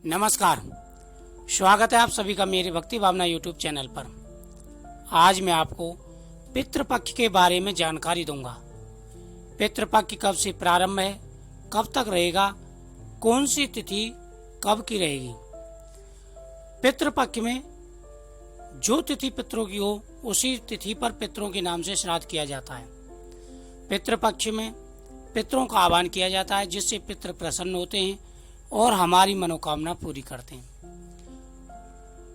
नमस्कार, स्वागत है आप सभी का मेरे भक्ति भावना यूट्यूब चैनल पर। आज मैं आपको पितृपक्ष के बारे में जानकारी दूंगा। पितृपक्ष कब से प्रारंभ है, कब तक रहेगा, कौन सी तिथि कब की रहेगी। पितृपक्ष में जो तिथि पितरों की हो उसी तिथि पर पितरों के नाम से श्राद्ध किया जाता है। पितृपक्ष में पितरों का आह्वान किया जाता है, जिससे पितृ प्रसन्न होते हैं और हमारी मनोकामना पूरी करते हैं।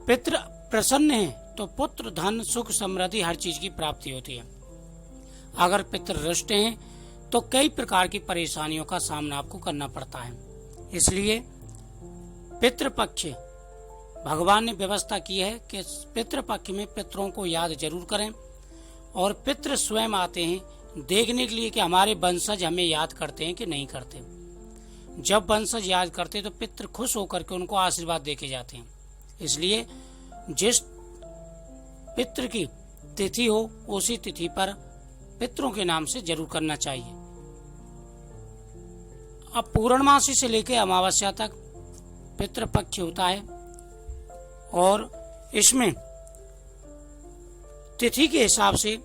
पितृ प्रसन्न हैं तो पुत्र, धन, सुख, समृद्धि हर चीज की प्राप्ति होती है। अगर पितृ रुष्ट हैं तो कई प्रकार की परेशानियों का सामना आपको करना पड़ता है। इसलिए पितृपक्ष भगवान ने व्यवस्था की है कि पितृपक्ष में पितरों को याद जरूर करें, और पितृ स्वयं आते हैं देखने के लिए कि हमारे वंशज हमें याद करते हैं कि नहीं करते। जब वंशज याद करते तो पितृ खुश होकर के उनको आशीर्वाद देके जाते हैं। इसलिए जिस पितृ की तिथि हो उसी तिथि पर पितरों के नाम से जरूर करना चाहिए। अब पूर्णमासी से लेकर अमावस्या तक पितृपक्ष होता है, और इसमें तिथि के हिसाब से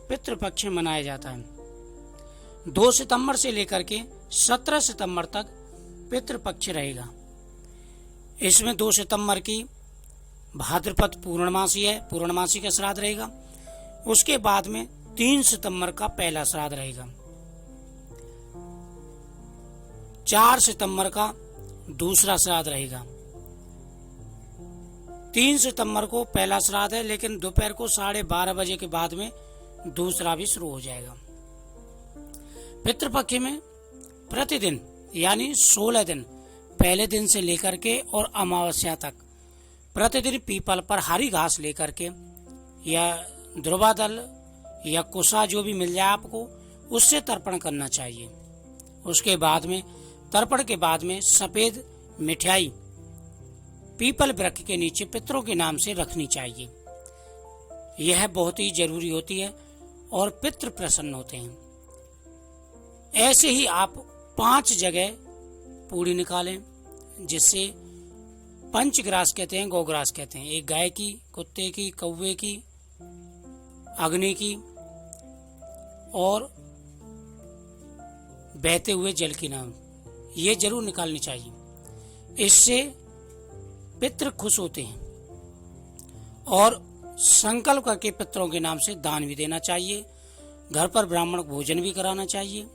पितृपक्ष मनाया जाता है। 2 सितंबर से लेकर के 17 सितंबर तक पितृपक्ष रहेगा। इसमें 2 सितंबर की भाद्रपद पूर्णमासी है, पूर्णमासी का श्राद्ध रहेगा। उसके बाद में 3 सितंबर का पहला श्राद्ध रहेगा। 4 सितंबर का दूसरा श्राद्ध रहेगा। 3 सितंबर को पहला श्राद्ध है, लेकिन दोपहर को 12:30 बजे के बाद में दूसरा भी शुरू हो जाएगा। पितृपक्ष में प्रतिदिन यानी 16 दिन, पहले दिन से लेकर के और अमावस्या तक प्रतिदिन पीपल पर हरी घास लेकर के या ध्रुवा दल या कुसा जो भी मिल जाए आपको, उससे तर्पण करना चाहिए। उसके बाद में तर्पण के बाद में सफेद मिठाई पीपल वृक्ष के नीचे पितरों के नाम से रखनी चाहिए। यह बहुत ही जरूरी होती है और पितृ प्रसन्न होते हैं। ऐसे ही आप 5 जगह पूड़ी निकालें, जिससे पंचग्रास कहते हैं, गौग्रास कहते हैं। एक गाय की, कुत्ते की, कौवे की, अग्नि की और बहते हुए जल की नाम, ये जरूर निकालनी चाहिए। इससे पितृ खुश होते हैं। और संकल्प करके पितरों के नाम से दान भी देना चाहिए। घर पर ब्राह्मण भोजन भी कराना चाहिए।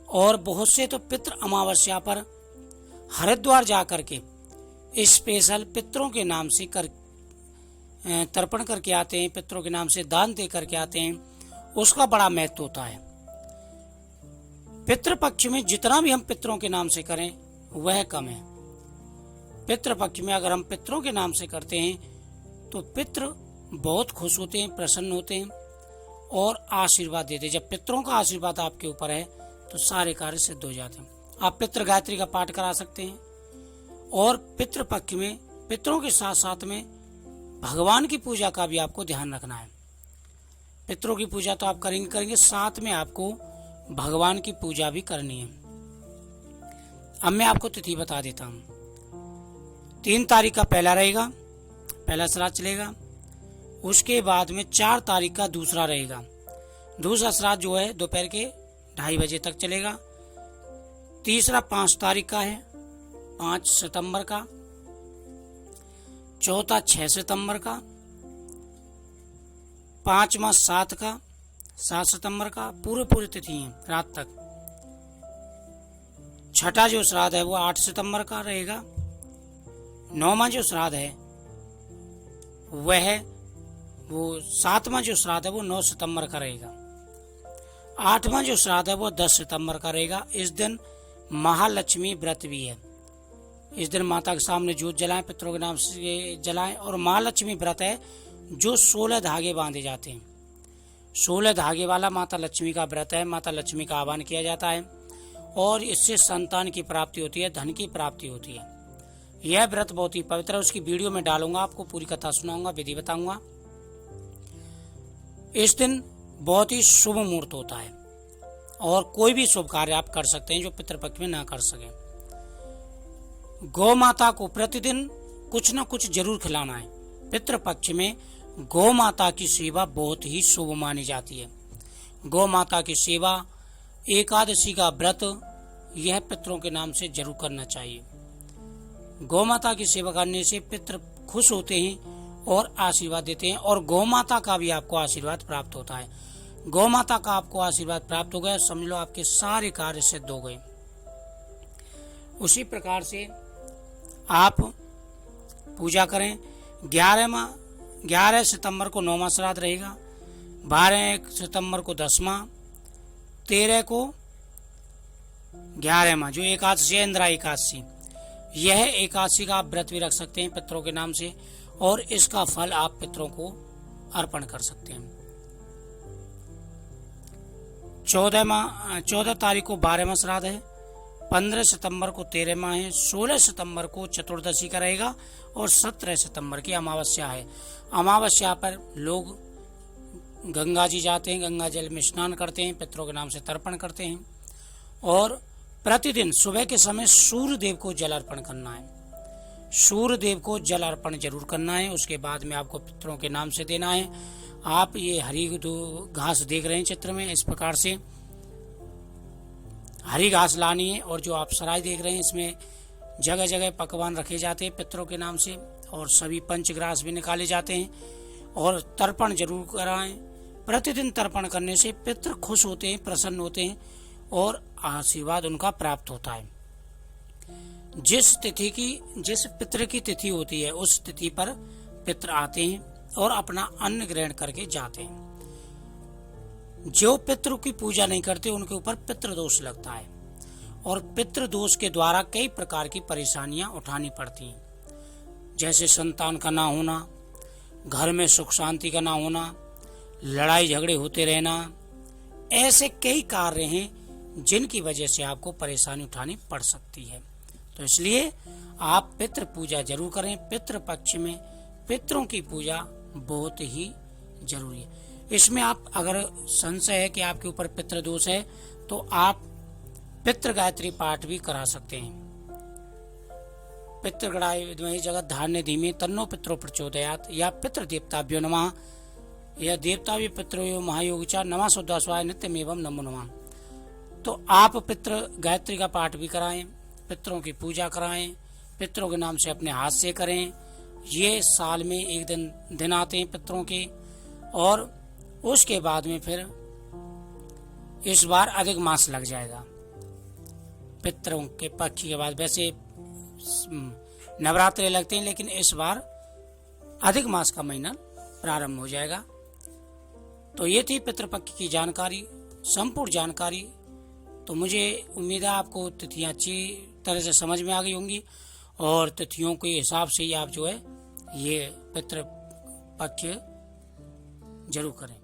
और बहुत से तो पितृ अमावस्या पर हरिद्वार जा करके स्पेशल पितरों के नाम से तर्पण करके आते हैं, पितरों के नाम से दान दे करके आते हैं। उसका बड़ा महत्व होता है। पितृपक्ष में जितना भी हम पितरों के नाम से करें वह कम है। पितृपक्ष में अगर हम पितरों के नाम से करते हैं तो पितृ बहुत खुश होते हैं, प्रसन्न होते हैं और आशीर्वाद देते हैं। जब पितरों का आशीर्वाद आपके ऊपर है तो सारे कार्य सिद्ध हो जाते हैं। आप पितृ गायत्री का पाठ करा सकते हैं। और पितृपक्ष में पितरों के साथ साथ में भगवान की पूजा का भी आपको ध्यान रखना है। पितरों की पूजा तो आप करेंगे, साथ में आपको भगवान की पूजा भी करनी है। अब मैं आपको तिथि बता देता हूँ। 3 तारीख का पहला रहेगा, पहला श्राद्ध चलेगा। उसके बाद में 4 तारीख का दूसरा रहेगा। दूसरा श्राद्ध जो है दोपहर के 2:30 बजे तक चलेगा। तीसरा 5 तारीख का है, 5 सितंबर का। चौथा 6 सितंबर का। 5वां 7 का, 7 सितंबर का। पूरे तिथि है रात तक। छठा जो श्राद्ध है वो 8 सितंबर का रहेगा। 9वां जो श्राद्ध है वो 7वां जो श्राद्ध है वो 9 सितंबर का रहेगा। 8वां जो श्राद्ध है वो 10 सितंबर का रहेगा। इस दिन महालक्ष्मी व्रत भी है। इस दिन माता के सामने जोत जलाएं, पितरों के नाम से जलाएं। और महालक्ष्मी व्रत है जो 16 धागे बांधे जाते हैं। 16 धागे वाला माता लक्ष्मी का व्रत है। माता लक्ष्मी का आह्वान किया जाता है और इससे संतान की प्राप्ति होती है, धन की प्राप्ति होती है। यह व्रत बहुत ही पवित्र है। उसकी वीडियो में डालूंगा, आपको पूरी कथा सुनाऊंगा, विधि बताऊंगा। इस दिन बहुत ही शुभ मुहूर्त होता है और कोई भी शुभ कार्य आप कर सकते हैं जो पितृपक्ष में ना कर सके। गौ माता को प्रतिदिन कुछ न कुछ जरूर खिलाना है। पितृपक्ष में गौ माता की सेवा बहुत ही शुभ मानी जाती है। गौ माता की सेवा, एकादशी का व्रत, यह पितरों के नाम से जरूर करना चाहिए। गौ माता की सेवा करने से पितृ खुश होते हैं और आशीर्वाद देते हैं, और गौ माता का भी आपको आशीर्वाद प्राप्त होता है। गौ माता का आपको आशीर्वाद प्राप्त हो गया, समझ लो आपके सारे कार्य सिद्ध हो गए। उसी प्रकार से आप पूजा करें। 11 सितंबर को 9वां श्राद्ध रहेगा, 12 सितंबर को 10वां, 13 को 11वां जो एकादशी है, इंदिरा एकादशी। यह एकादशी का आप व्रत भी रख सकते हैं पितरों के नाम से, और इसका फल आप पितरों को अर्पण कर सकते हैं। 14 तारीख को 12वां श्राद्ध है, 15 सितंबर को 13वां है, 16 सितंबर को चतुर्दशी का रहेगा, और 17 सितंबर की अमावस्या है। अमावस्या पर लोग गंगा जी जाते हैं, गंगा जल में स्नान करते हैं, पितरों के नाम से तर्पण करते हैं, और प्रतिदिन सुबह के समय सूर्य देव को जल अर्पण करना है। सूर्य देव को जल अर्पण जरूर करना है। उसके बाद में आपको पितरों के नाम से देना है। आप ये हरी घास देख रहे हैं चित्र में, इस प्रकार से हरी घास लानी है, और जो आप सराय देख रहे हैं इसमें जगह जगह पकवान रखे जाते हैं पितरों के नाम से, और सभी पंचग्रास भी निकाले जाते हैं, और तर्पण जरूर कराएं। प्रतिदिन तर्पण करने से पितृ खुश होते हैं, प्रसन्न होते हैं, और आशीर्वाद उनका प्राप्त होता है। जिस पितृ की तिथि होती है उस तिथि पर पितृ आते हैं और अपना अन्न ग्रहण करके जाते हैं। जो पितृ की पूजा नहीं करते उनके ऊपर पितृदोष लगता है, और पितृदोष के द्वारा कई प्रकार की परेशानियां उठानी पड़ती हैं, जैसे संतान का ना होना, घर में सुख शांति का ना होना, लड़ाई झगड़े होते रहना। ऐसे कई कार्य हैं जिनकी वजह से आपको परेशानी उठानी पड़ सकती है। तो इसलिए आप पितृ पूजा जरूर करें। पितृ पक्ष में पितरों की पूजा बहुत ही जरूरी है। इसमें आप अगर संशय है कि आपके ऊपर पितृ दोष है तो आप पितृ गायत्री पाठ भी करा सकते हैं। पितृ गणाय विद्महे जगत धारणे धीमे तन्नो पितरो प्रचोदयात्, या पितृ देवताभ्यो नमः, या देवताभ्यो पितरो महायोगिचा नमः शुद्धास्वाय नित्यमेवं नमो नमः। तो आप पितृ गायत्री का पाठ भी कराएं, पितरों की पूजा कराएं, पितरों के नाम से अपने हाथ से करें। ये साल में एक दिन आते हैं पितरों के, और उसके बाद में फिर इस बार अधिक मास लग जाएगा पितरों के पक्ष के बाद। वैसे नवरात्रे लगते हैं, लेकिन इस बार अधिक मास का महीना प्रारंभ हो जाएगा। तो ये थी पितृपक्ष की जानकारी, संपूर्ण जानकारी। तो मुझे उम्मीद है आपको तिथियां अच्छी तरह से समझ में आ गई होंगी, और तिथियों के हिसाब से ही आप जो है ये पितृपक्ष जरूर करें।